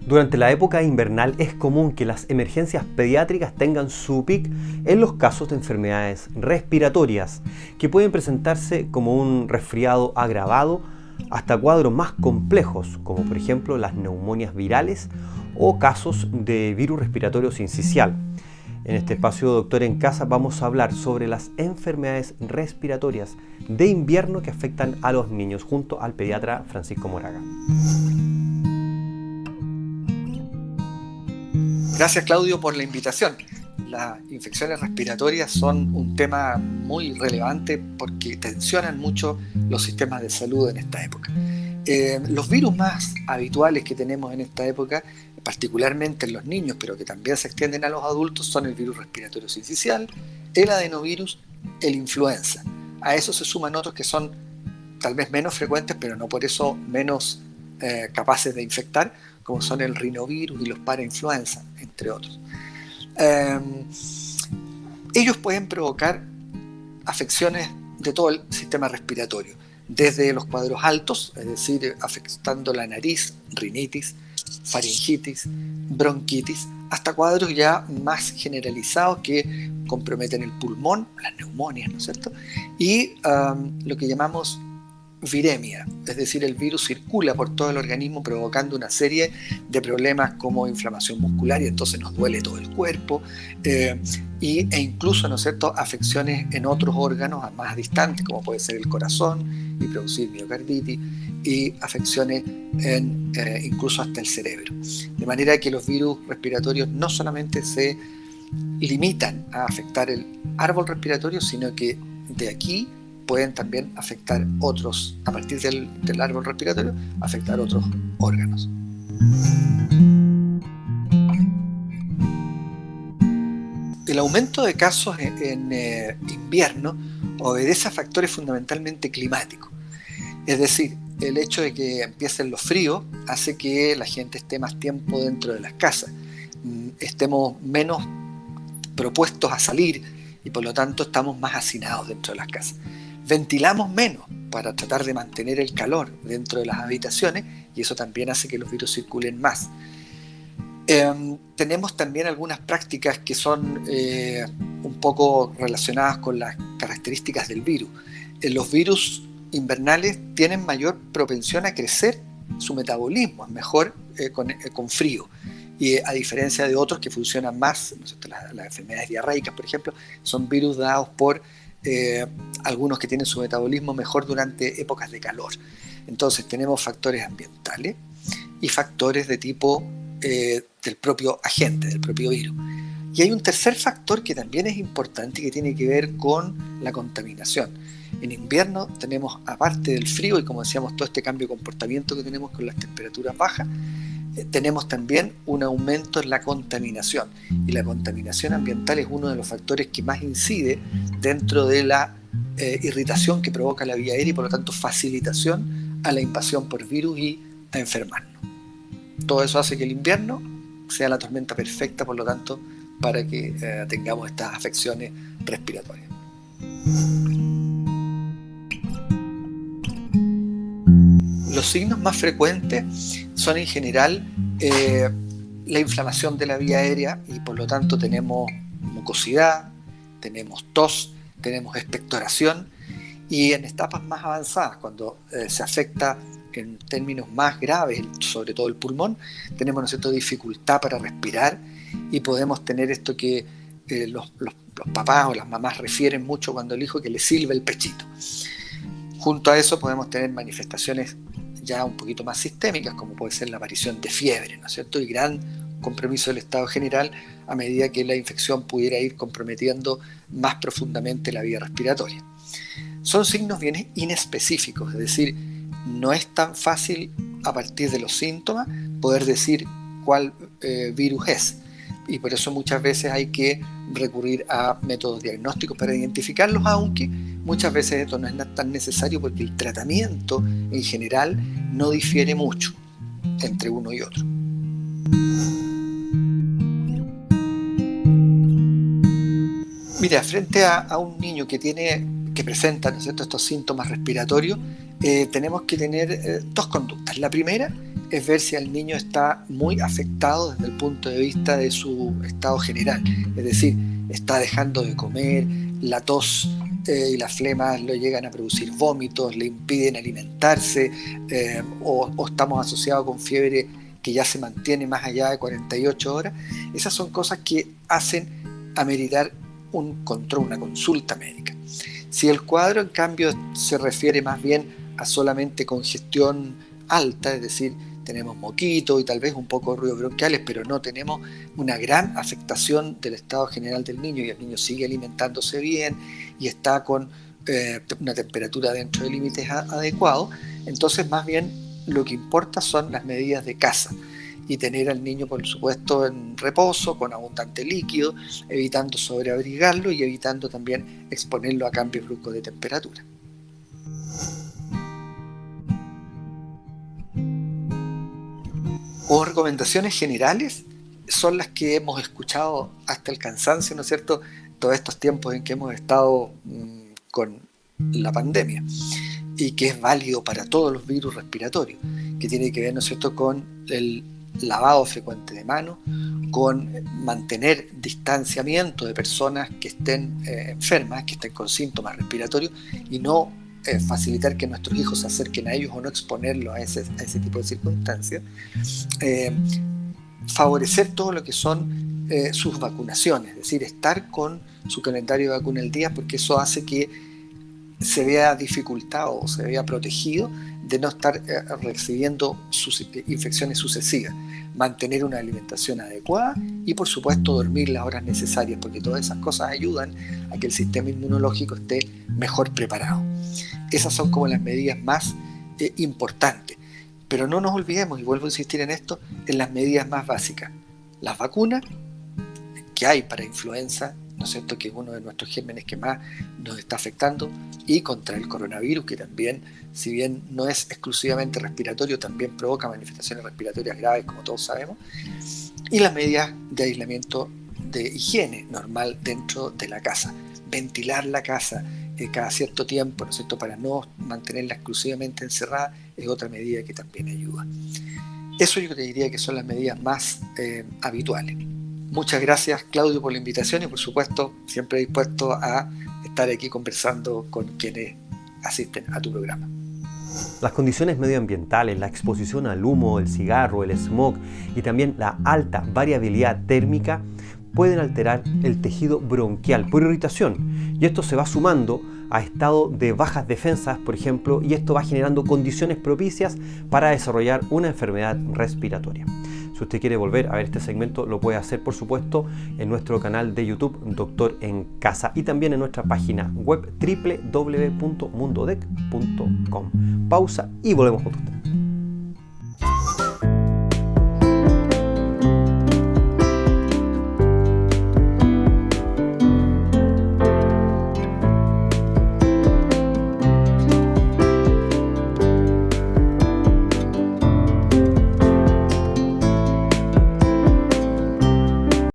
Durante la época invernal es común que las emergencias pediátricas tengan su pic en los casos de enfermedades respiratorias, que pueden presentarse como un resfriado agravado hasta cuadros más complejos, como por ejemplo las neumonias virales o casos de virus respiratorio sincicial. En este espacio Doctor en Casa vamos a hablar sobre las enfermedades respiratorias de invierno que afectan a los niños junto al pediatra Francisco Moraga. Gracias, Claudio, por la invitación. Las infecciones respiratorias son un tema muy relevante porque tensionan mucho los sistemas de salud en esta época. Los virus más habituales que tenemos en esta época, particularmente en los niños, pero que también se extienden a los adultos, son el virus respiratorio sincicial, el adenovirus, el influenza. A eso se suman otros que son tal vez menos frecuentes, pero no por eso menos capaces de infectar, como son el rinovirus y los parainfluenza, entre otros. Ellos pueden provocar afecciones de todo el sistema respiratorio, desde los cuadros altos, es decir, afectando la nariz, rinitis, faringitis, bronquitis, hasta cuadros ya más generalizados que comprometen el pulmón, las neumonias, ¿no es cierto? Y lo que llamamos viremia, es decir, el virus circula por todo el organismo provocando una serie de problemas como inflamación muscular y entonces nos duele todo el cuerpo e incluso, ¿no es cierto?, afecciones en otros órganos más distantes como puede ser el corazón y producir miocarditis y afecciones incluso hasta el cerebro. De manera que los virus respiratorios no solamente se limitan a afectar el árbol respiratorio, sino que de aquí pueden también afectar otros, a partir del árbol respiratorio, afectar otros órganos. El aumento de casos en invierno obedece a factores fundamentalmente climáticos. Es decir, el hecho de que empiecen los fríos hace que la gente esté más tiempo dentro de las casas, estemos menos propuestos a salir y por lo tanto estamos más hacinados dentro de las casas. Ventilamos menos para tratar de mantener el calor dentro de las habitaciones y eso también hace que los virus circulen más. Tenemos también algunas prácticas que son un poco relacionadas con las características del virus. Los virus invernales tienen mayor propensión a crecer, su metabolismo es mejor con frío. Y a diferencia de otros que funcionan más, ¿no es cierto? Las enfermedades diarreicas, por ejemplo, son virus dados por algunos que tienen su metabolismo mejor durante épocas de calor. Entonces tenemos factores ambientales y factores de tipo del propio agente, del propio virus. Y hay un tercer factor que también es importante y que tiene que ver con la contaminación. En invierno tenemos, aparte del frío y como decíamos, todo este cambio de comportamiento que tenemos con las temperaturas bajas, tenemos también un aumento en la contaminación y la contaminación ambiental es uno de los factores que más incide dentro de la irritación que provoca la vía aérea y por lo tanto facilitación a la invasión por virus y a enfermarnos. Todo eso hace que el invierno sea la tormenta perfecta, por lo tanto, para que tengamos estas afecciones respiratorias. Los signos más frecuentes son en general la inflamación de la vía aérea y por lo tanto tenemos mucosidad, tenemos tos, tenemos expectoración y en etapas más avanzadas, cuando se afecta en términos más graves, sobre todo el pulmón, tenemos, ¿no es cierto?, dificultad para respirar y podemos tener esto que los papás o las mamás refieren mucho cuando el hijo que le silba el pechito. Junto a eso podemos tener manifestaciones ya un poquito más sistémicas, como puede ser la aparición de fiebre, ¿no es cierto?, y gran compromiso del estado general a medida que la infección pudiera ir comprometiendo más profundamente la vía respiratoria. Son signos bien inespecíficos, es decir, no es tan fácil a partir de los síntomas poder decir cuál virus es y por eso muchas veces hay que recurrir a métodos diagnósticos para identificarlos, aunque muchas veces esto no es tan necesario porque el tratamiento en general no difiere mucho entre uno y otro. Mira, frente a un niño que presenta, ¿no es cierto?, estos síntomas respiratorios, tenemos que tener dos conductas. La primera es ver si el niño está muy afectado desde el punto de vista de su estado general, es decir, está dejando de comer, la tos y las flemas lo llegan a producir vómitos, le impiden alimentarse, o estamos asociados con fiebre que ya se mantiene más allá de 48 horas. Esas son cosas que hacen ameritar un control, una consulta médica. Si el cuadro, en cambio, se refiere más bien a solamente congestión alta, es decir, tenemos moquito y tal vez un poco de ruidos bronquiales, pero no tenemos una gran afectación del estado general del niño, y el niño sigue alimentándose bien y está con una temperatura dentro de límites adecuados, entonces más bien lo que importa son las medidas de casa y tener al niño, por supuesto, en reposo, con abundante líquido, evitando sobreabrigarlo y evitando también exponerlo a cambios bruscos de temperatura. Como recomendaciones generales son las que hemos escuchado hasta el cansancio, ¿no es cierto?, todos estos tiempos en que hemos estado con la pandemia, y que es válido para todos los virus respiratorios, que tiene que ver, ¿no es cierto?, con el lavado frecuente de manos, con mantener distanciamiento de personas que estén enfermas, que estén con síntomas respiratorios, y no facilitar que nuestros hijos se acerquen a ellos o no exponerlos a ese tipo de circunstancias. Favorecer todo lo que son sus vacunaciones, es decir, estar con su calendario de vacuna al día, porque eso hace que se vea dificultado o se vea protegido de no estar recibiendo infecciones sucesivas, mantener una alimentación adecuada y, por supuesto, dormir las horas necesarias, porque todas esas cosas ayudan a que el sistema inmunológico esté mejor preparado. Esas son como las medidas más importantes, pero no nos olvidemos, y vuelvo a insistir en esto, en las medidas más básicas. Las vacunas que hay para influenza, ¿no es cierto?, que es uno de nuestros gérmenes que más nos está afectando, y contra el coronavirus, que también, si bien no es exclusivamente respiratorio, también provoca manifestaciones respiratorias graves, como todos sabemos, y las medidas de aislamiento de higiene normal dentro de la casa. Ventilar la casa cada cierto tiempo, ¿no es cierto?, para no mantenerla exclusivamente encerrada, es otra medida que también ayuda. Eso yo te diría que son las medidas más habituales. Muchas gracias, Claudio, por la invitación, y por supuesto siempre dispuesto a estar aquí conversando con quienes asisten a tu programa. Las condiciones medioambientales, la exposición al humo, el cigarro, el smog y también la alta variabilidad térmica pueden alterar el tejido bronquial por irritación, y esto se va sumando a estado de bajas defensas, por ejemplo, y esto va generando condiciones propicias para desarrollar una enfermedad respiratoria. Si usted quiere volver a ver este segmento, lo puede hacer, por supuesto, en nuestro canal de YouTube Doctor en Casa, y también en nuestra página web www.mundodec.com. Pausa y volvemos con usted.